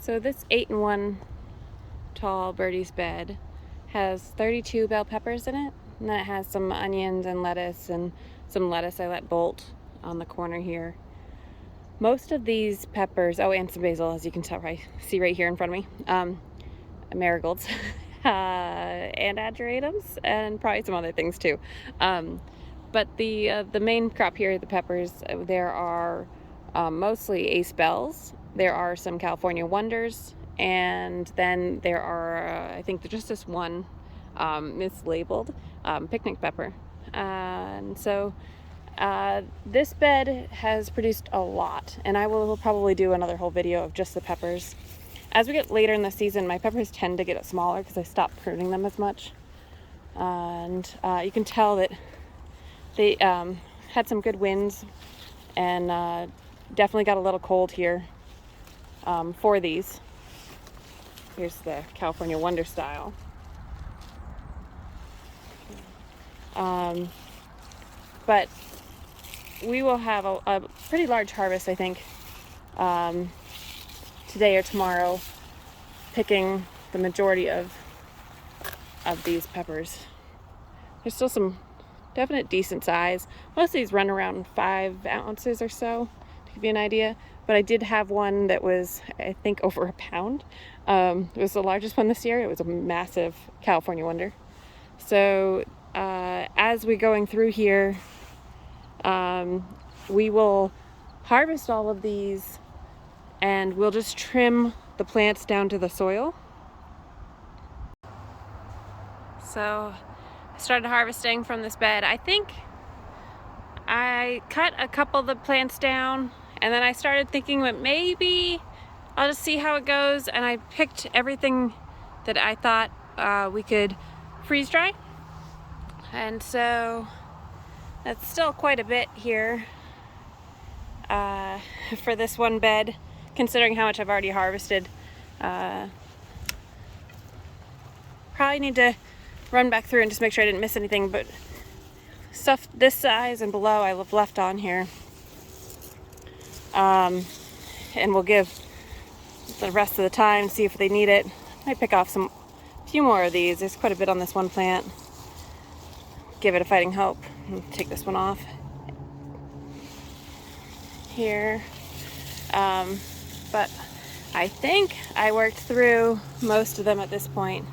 So this 8-in-1 tall Birdies bed has 32 bell peppers in it, and then it has some onions and some lettuce I let bolt on the corner here. Most of these peppers, oh, and some basil, as you can tell, see right here in front of me, marigolds, and ageratums, and probably some other things too. But the main crop here, the peppers, there are mostly ace bells. There are some California wonders, and then there are, I think, just this one mislabeled picnic pepper. And so this bed has produced a lot, and I will probably do another whole video of just the peppers. As we get later in the season, my peppers tend to get smaller because I stopped pruning them as much. And you can tell that they had some good winds, and definitely got a little cold here for these. Here's the California Wonder style. But we will have a pretty large harvest, I think, today or tomorrow, picking the majority of these peppers. There's still some definite decent size. Most of these run around 5 ounces or so, to give you an idea. But I did have one that was, I think, over a pound. It was the largest one this year. It was a massive California Wonder. So as we're going through here, we will harvest all of these, and we'll just trim the plants down to the soil. So I started harvesting from this bed. I think I cut a couple of the plants down, and then I started thinking that maybe I'll just see how it goes, and I picked everything that I thought we could freeze dry. And so that's still quite a bit here for this one bed, considering how much I've already harvested. Probably need to run back through and just make sure I didn't miss anything, but stuff this size and below I've left on here. And we'll give the rest of the time, see if they need it. I might pick off a few more of these. There's quite a bit on this one plant. Give it a fighting hope. Take this one off here. But I think I worked through most of them at this point.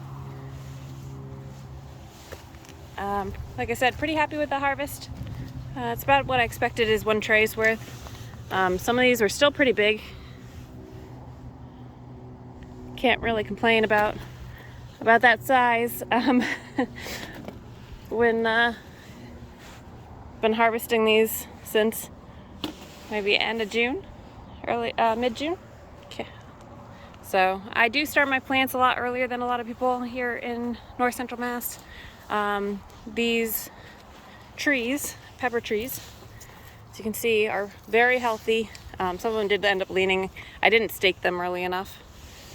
Like I said, pretty happy with the harvest. It's about what I expected is one tray's worth. Some of these were still pretty big. Can't really complain about that size. Been harvesting these since maybe end of June, early mid-June. Okay. So I do start my plants a lot earlier than a lot of people here in North Central Mass. These trees, pepper trees, as you can see, are very healthy. Some of them did end up leaning. I didn't stake them early enough.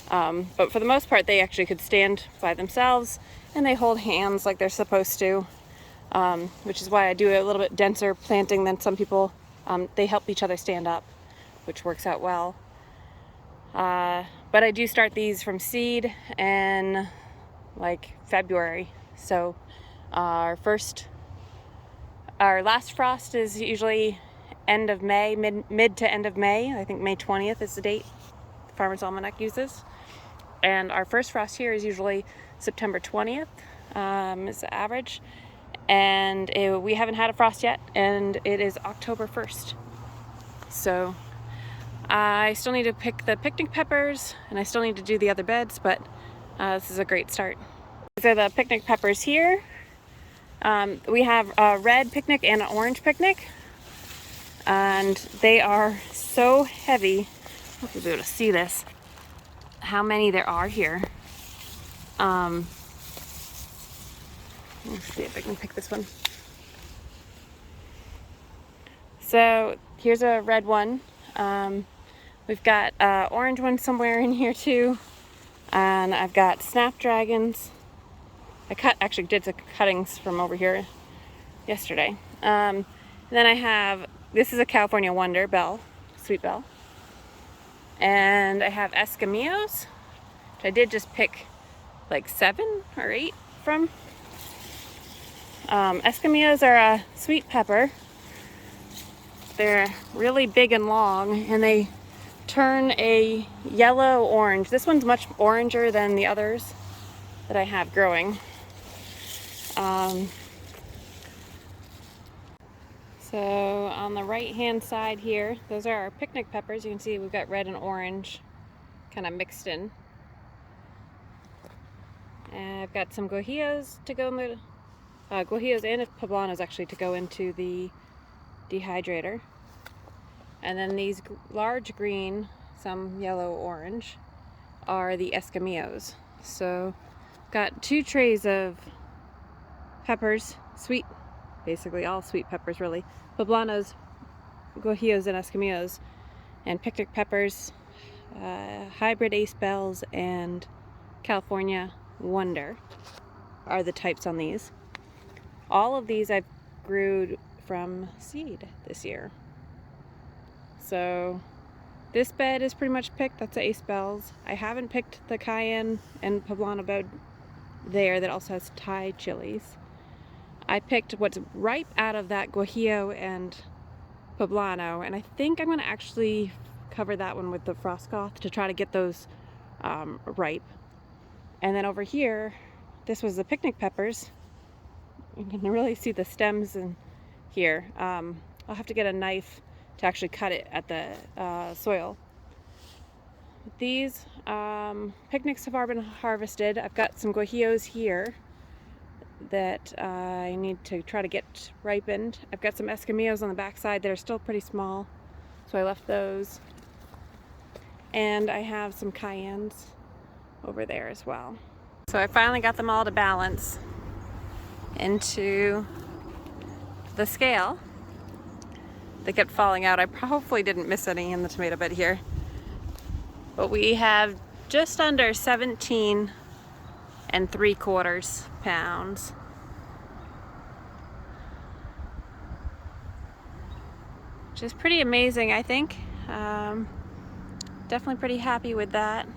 But for the most part, they actually could stand by themselves, and they hold hands like they're supposed to, which is why I do a little bit denser planting than some people. They help each other stand up, which works out well. But I do start these from seed in like February. So our last frost is usually end of May, mid to end of May. I think May 20th is the date the Farmer's Almanac uses. And our first frost here is usually September 20th, is the average. And we haven't had a frost yet, and it is October 1st. So I still need to pick the picnic peppers, and I still need to do the other beds, but this is a great start. These are the picnic peppers here. We have a red picnic and an orange picnic, and they are so heavy. I don't know if you'll be able to see this, how many there are here. Let's see if I can pick this one. So here's a red one. We've got orange one somewhere in here too, and I've got snapdragons. I actually did some cuttings from over here yesterday. Then I have, this is a California Wonder bell, sweet bell. And I have escamillos, which I did just pick like 7 or 8 from. Escamillos are a sweet pepper. They're really big and long, and they turn a yellow orange. This one's much oranger than the others that I have growing. So on the right hand side here, those are our picnic peppers. You can see we've got red and orange kind of mixed in. And I've got some guajillos to go in the guajillos and poblanos actually to go into the dehydrator. And then these large green, some yellow orange, are the escamillos. So got 2 trays of peppers, sweet, basically all sweet peppers really, poblanos, guajillos, and escamillos, and picnic peppers, hybrid ace bells, and California Wonder are the types on these. All of these I've grew from seed this year. So this bed is pretty much picked. That's the ace bells. I haven't picked the cayenne and poblano bed there that also has Thai chilies. I picked what's ripe out of that guajillo and poblano, and I think I'm going to actually cover that one with the frost cloth to try to get those ripe. And then over here, this was the picnic peppers. You can really see the stems in here. I'll have to get a knife to actually cut it at the soil. These picnics have already been harvested. I've got some guajillos here that I need to try to get ripened. I've got some escamillos on the back side that are still pretty small, so I left those. And I have some cayennes over there as well. So I finally got them all to balance into the scale. They kept falling out. I hopefully didn't miss any in the tomato bed here. But we have just under 17 3/4 pounds. Which is pretty amazing, I think. Definitely pretty happy with that.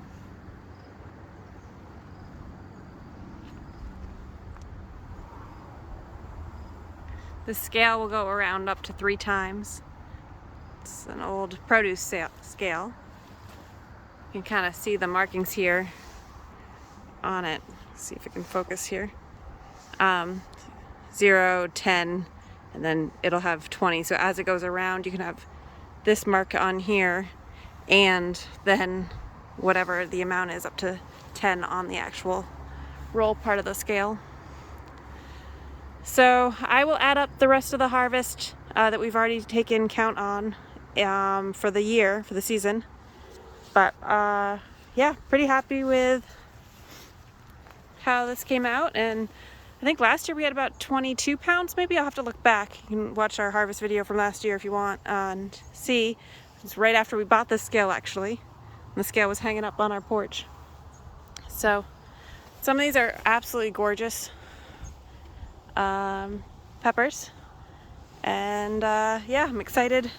The scale will go around up to 3 times. It's an old produce scale. You can kind of see the markings here on it. Let's see if it can focus here. 0, 10, and then it'll have 20. So as it goes around, you can have this mark on here, and then whatever the amount is up to 10 on the actual roll part of the scale. So I will add up the rest of the harvest that we've already taken count on for the year, for the season. But yeah, pretty happy with how this came out. And I think last year we had about 22 pounds maybe. I'll have to look back. You can watch our harvest video from last year if you want and see. It's right after we bought this scale actually. And the scale was hanging up on our porch. So some of these are absolutely gorgeous peppers. And yeah, I'm excited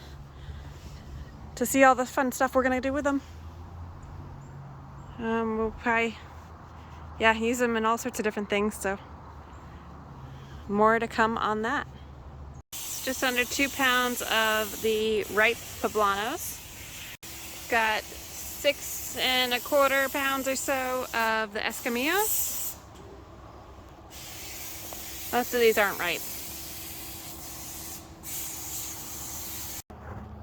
to see all the fun stuff we're gonna do with them. We'll probably, yeah, use them in all sorts of different things, so more to come on that. Just under 2 pounds of the ripe poblanos. Got 6 1/4 pounds or so of the escamillos. Most of these aren't ripe.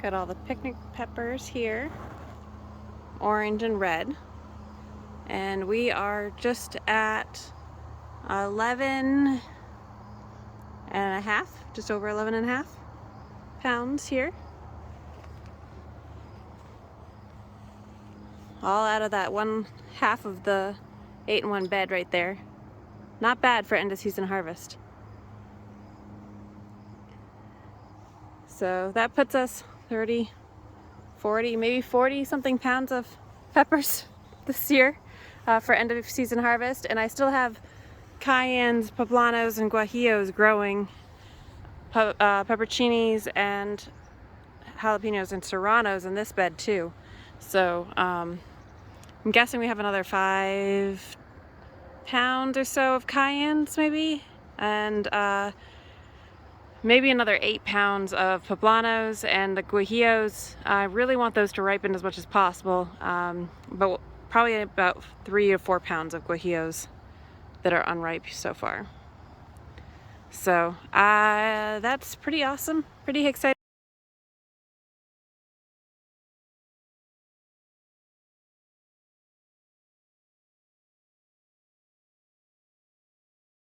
Got all the picnic peppers here, orange and red. And we are just at 11 and a half, just over 11 and a half pounds here. All out of that 1/2 of the 8-in-1 bed right there. Not bad for end of season harvest. So that puts us 30, 40, maybe 40 something pounds of peppers this year for end of season harvest. And I still have cayennes, poblanos, and guajillos growing, pepperoncinis and jalapenos and serranos in this bed too. So I'm guessing we have another 5 pounds or so of cayennes maybe, and maybe another 8 pounds of poblanos, and the guajillos. I really want those to ripen as much as possible, but probably about 3 or 4 pounds of guajillos that are unripe so far. So that's pretty awesome, pretty exciting.